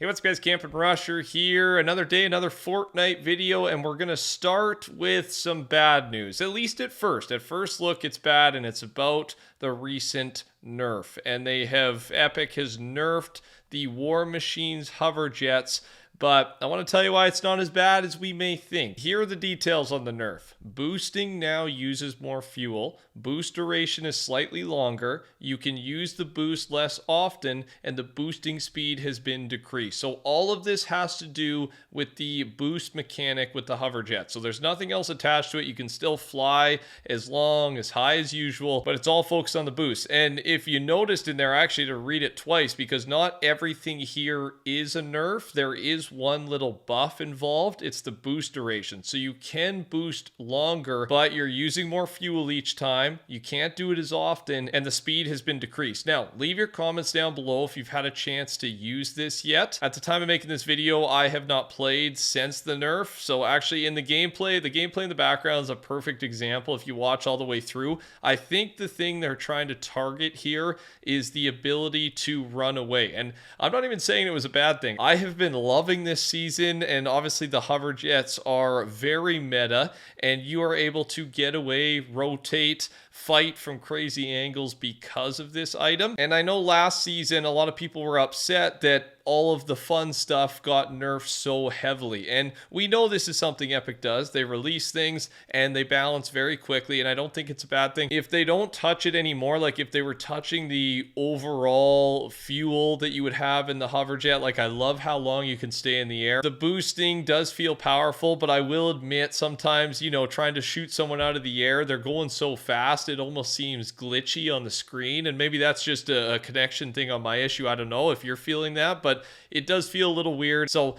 Hey, what's up guys, TheCampingRusher here. Another day, another Fortnite video, and we're going to start with some bad news. At least at first. At first look, it's bad, and it's about the recent nerf. And Epic has nerfed the War Machine's hover jets, but I want to tell you why it's not as bad as we may think. Here are the details on the nerf. Boosting now uses more fuel. Boost duration is slightly longer. You can use the boost less often, and the boosting speed has been decreased. So all of this has to do with the boost mechanic with the hover jet. So there's nothing else attached to it. You can still fly as long, as high as usual, but it's all focused on the boost. And if you noticed in there, actually to read it twice, because not everything here is a nerf. There is one little buff involved. It's the boost duration. So you can boost longer, but you're using more fuel each time. You can't do it as often, and the speed has been decreased. Now, leave your comments down below if you've had a chance to use this yet. At the time of making this video, I have not played since the nerf. So actually in the gameplay in the background is a perfect example if you watch all the way through. I think the thing they're trying to target here is the ability to run away. And I'm not even saying it was a bad thing. I have been loving this season, and obviously the hover jets are very meta, and you are able to get away, rotate, fight from crazy angles because of this item. And I know last season a lot of people were upset that all of the fun stuff got nerfed so heavily. And we know this is something Epic does. They release things and they balance very quickly, and I don't think it's a bad thing. If they don't touch it anymore, like if they were touching the overall fuel that you would have in the hover jet, like I love how long you can stay in the air. The boosting does feel powerful, but I will admit sometimes, trying to shoot someone out of the air, they're going so fast, it almost seems glitchy on the screen. And maybe that's just a connection thing on my issue. I don't know if you're feeling that, but it does feel a little weird. So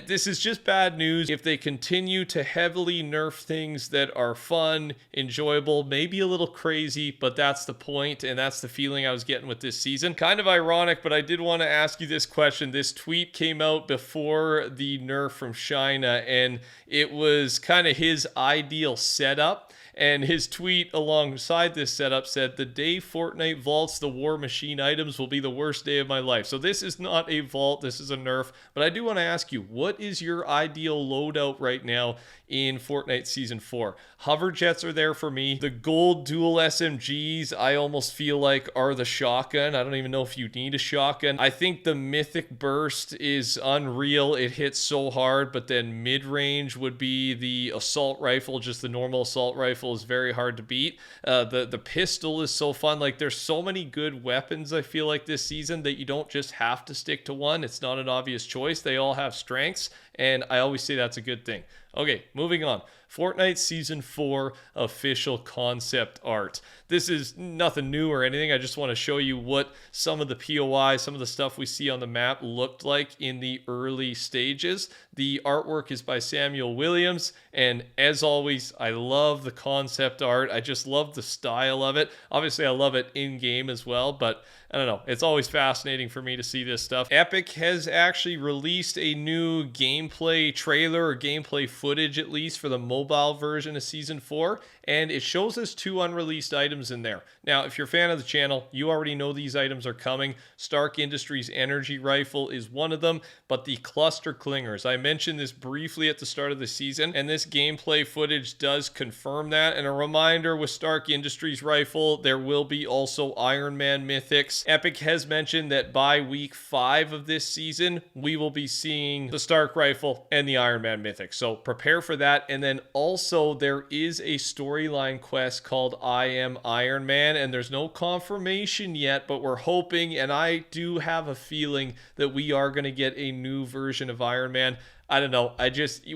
this is just bad news. If they continue to heavily nerf things that are fun, enjoyable, maybe a little crazy, but that's the point, and that's the feeling I was getting with this season. Kind of ironic, but I did want to ask you this question. This tweet came out before the nerf from China, and it was kind of his ideal setup. And his tweet alongside this setup said, "The day Fortnite vaults the War Machine items will be the worst day of my life." So this is not a vault, this is a nerf. But I do want to ask you, what is your ideal loadout right now in Fortnite Season 4? Hover jets are there for me. The gold dual SMGs, I almost feel like are the shotgun. I don't even know if you need a shotgun. I think the Mythic Burst is unreal. It hits so hard, but then mid-range would be the assault rifle. Just the normal assault rifle is very hard to beat. The pistol is so fun. Like, there's so many good weapons, I feel like, this season that you don't just have to stick to one. It's not an obvious choice. They all have strengths, and I always say that's a good thing. Okay, moving on. Fortnite Season 4 official concept art. This is nothing new or anything. I just want to show you what some of the POI, some of the stuff we see on the map looked like in the early stages. The artwork is by Samuel Williams, and as always, I love the concept art. I just love the style of it. Obviously, I love it in-game as well, but I don't know. It's always fascinating for me to see this stuff. Epic has actually released a new gameplay trailer, or gameplay footage at least, for the mobile version of Season 4, and it shows us 2 unreleased items in there. Now, if you're a fan of the channel, you already know these items are coming. Stark Industries Energy Rifle is one of them, but the Cluster Clingers, I mentioned this briefly at the start of the season, and this gameplay footage does confirm that. And a reminder, with Stark Industries Rifle, there will be also Iron Man mythics. Epic has mentioned that by week 5 of this season, we will be seeing the Stark Rifle and the Iron Man mythic. So prepare for that. And then also there is a storyline quest called I Am Iron Man, and there's no confirmation yet, but we're hoping, and I do have a feeling that we are going to get a new version of Iron Man. I don't know.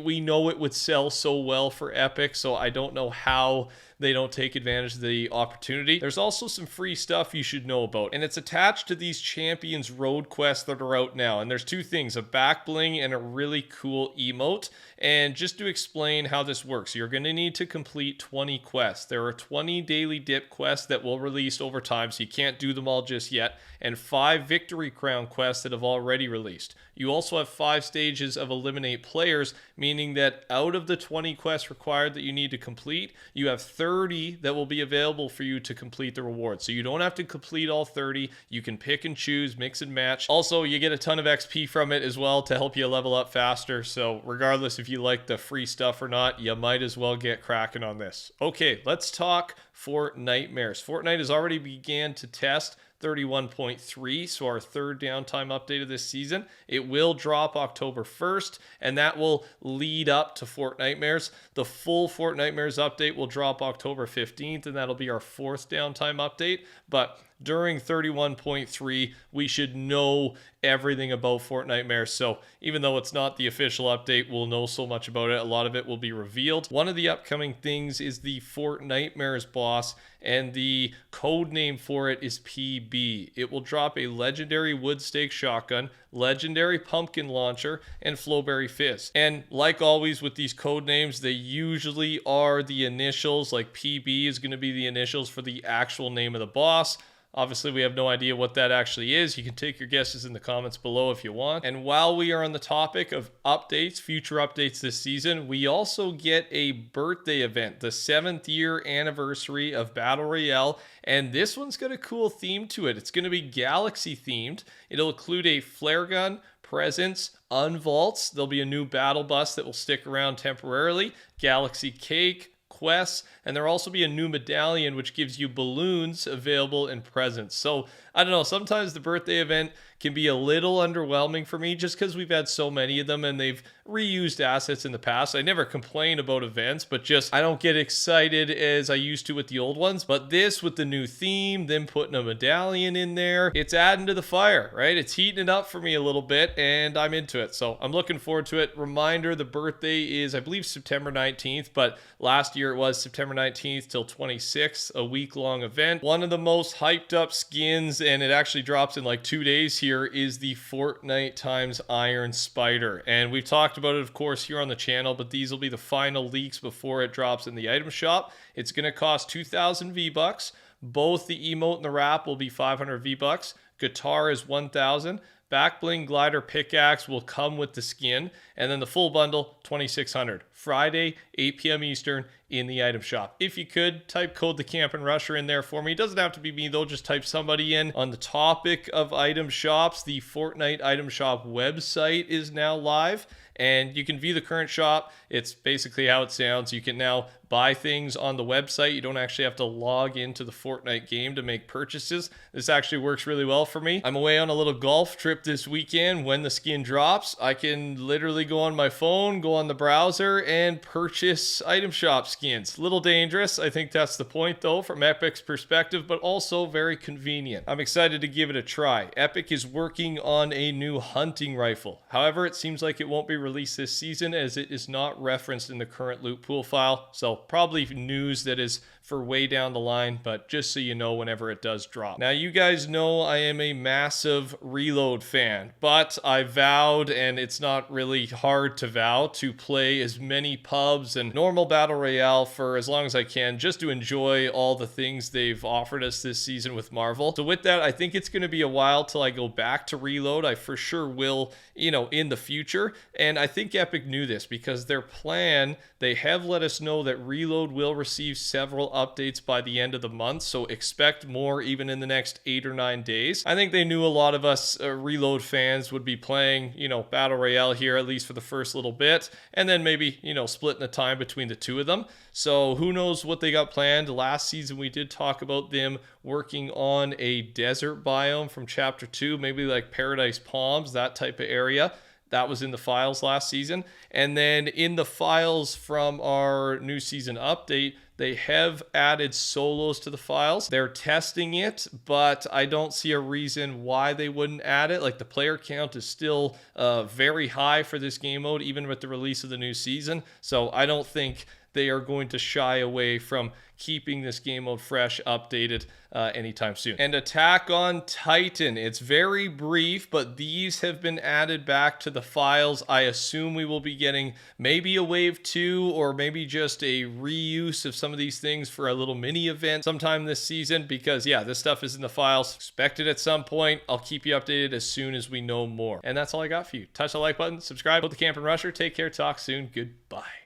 We know it would sell so well for Epic, so I don't know how they don't take advantage of the opportunity. There's also some free stuff you should know about, and it's attached to these Champions Road quests that are out now. And there's 2 things, a back bling and a really cool emote. And just to explain how this works, you're going to need to complete 20 quests. There are 20 daily dip quests that will release over time, so you can't do them all just yet, and 5 victory crown quests that have already released. You also have 5 stages of elimination eliminate players, meaning that out of the 20 quests required that you need to complete, you have 30 that will be available for you to complete the reward. So you don't have to complete all 30. You can pick and choose, mix and match. Also, you get a ton of XP from it as well to help you level up faster. So regardless if you like the free stuff or not, you might as well get cracking on this. Okay, let's talk Fortnitemares. Fortnite has already began to test 31.3, so our third downtime update of this season. It will drop October 1st, and that will lead up to Fortnitemares. The full Fortnitemares update will drop October 15th, and that'll be our fourth downtime update. But during 31.3, we should know everything about Fortnitemares. So even though it's not the official update, we'll know so much about it. A lot of it will be revealed. One of the upcoming things is the Fortnitemares boss, and the code name for it is PB. It will drop a legendary wood stake shotgun, legendary pumpkin launcher, and flowberry fizz. And like always with these code names, they usually are the initials. Like PB is going to be the initials for the actual name of the boss. Obviously, we have no idea what that actually is. You can take your guesses in the comments below if you want. And while we are on the topic of updates, future updates this season, we also get a birthday event, the 7th year anniversary of Battle Royale. And this one's got a cool theme to it. It's going to be galaxy themed. It'll include a flare gun, presents, unvaults. There'll be a new battle bus that will stick around temporarily, galaxy cake, quests, and there'll also be a new medallion which gives you balloons available in presents. So I don't know, sometimes the birthday event can be a little underwhelming for me just because we've had so many of them and they've reused assets in the past. I never complain about events, but just I don't get excited as I used to with the old ones. But this with the new theme, them putting a medallion in there, it's adding to the fire, right? It's heating it up for me a little bit and I'm into it. So I'm looking forward to it. Reminder, the birthday is, I believe, September 19th, but last year it was September 19th till 26th, a week-long event. One of the most hyped up skins, and it actually drops in like 2 days here, is the Fortnite times Iron Spider. And we've talked about it, of course, here on the channel, but these will be the final leaks before it drops in the item shop. It's going to cost 2,000 V-Bucks. Both the emote and the wrap will be 500 V-Bucks. Guitar is 1,000. Back bling glider pickaxe will come with the skin, and then the full bundle 2,600. Friday 8 p.m. Eastern in the item shop. If you could type code TheCampingRusher in there for me. It doesn't have to be me though, just type somebody in. On the topic of item shops, the Fortnite item shop website is now live, and you can view the current shop. It's basically how it sounds. You can now buy things on the website. You don't actually have to log into the Fortnite game to make purchases. This actually works really well for me. I'm away on a little golf trip this weekend. When the skin drops, I can literally go on my phone, go on the browser, and purchase item shop skins. A little dangerous. I think that's the point though from Epic's perspective, but also very convenient. I'm excited to give it a try. Epic is working on a new hunting rifle. However, it seems like it won't be released this season as it is not referenced in the current loot pool file. So probably news that is for way down the line, but just so you know whenever it does drop. Now, you guys know I am a massive Reload fan, but I vowed, and it's not really hard to vow, to play as many pubs and normal Battle Royale for as long as I can, just to enjoy all the things they've offered us this season with Marvel. So with that, I think it's going to be a while till I go back to Reload. I for sure will, in the future. And I think Epic knew this because their plan, they have let us know that Reload will receive several updates by the end of the month, so expect more even in the next 8 or 9 days. I think they knew a lot of us Reload fans would be playing, Battle Royale here, at least for the first little bit, and then maybe, splitting the time between the two of them. So who knows what they got planned. Last season we did talk about them working on a desert biome from Chapter 2, maybe like Paradise Palms, that type of area. That was in the files last season. And then in the files from our new season update, they have added solos to the files. They're testing it, but I don't see a reason why they wouldn't add it. Like, the player count is still very high for this game mode, even with the release of the new season. So I don't think they are going to shy away from keeping this game mode fresh, updated anytime soon. And Attack on Titan, it's very brief, but these have been added back to the files. I assume we will be getting maybe a wave 2 or maybe just a reuse of some of these things for a little mini event sometime this season, because yeah, this stuff is in the files. Expect it at some point. I'll keep you updated as soon as we know more. And that's all I got for you. Touch the like button, subscribe to The Camping Rusher. Take care, talk soon, goodbye.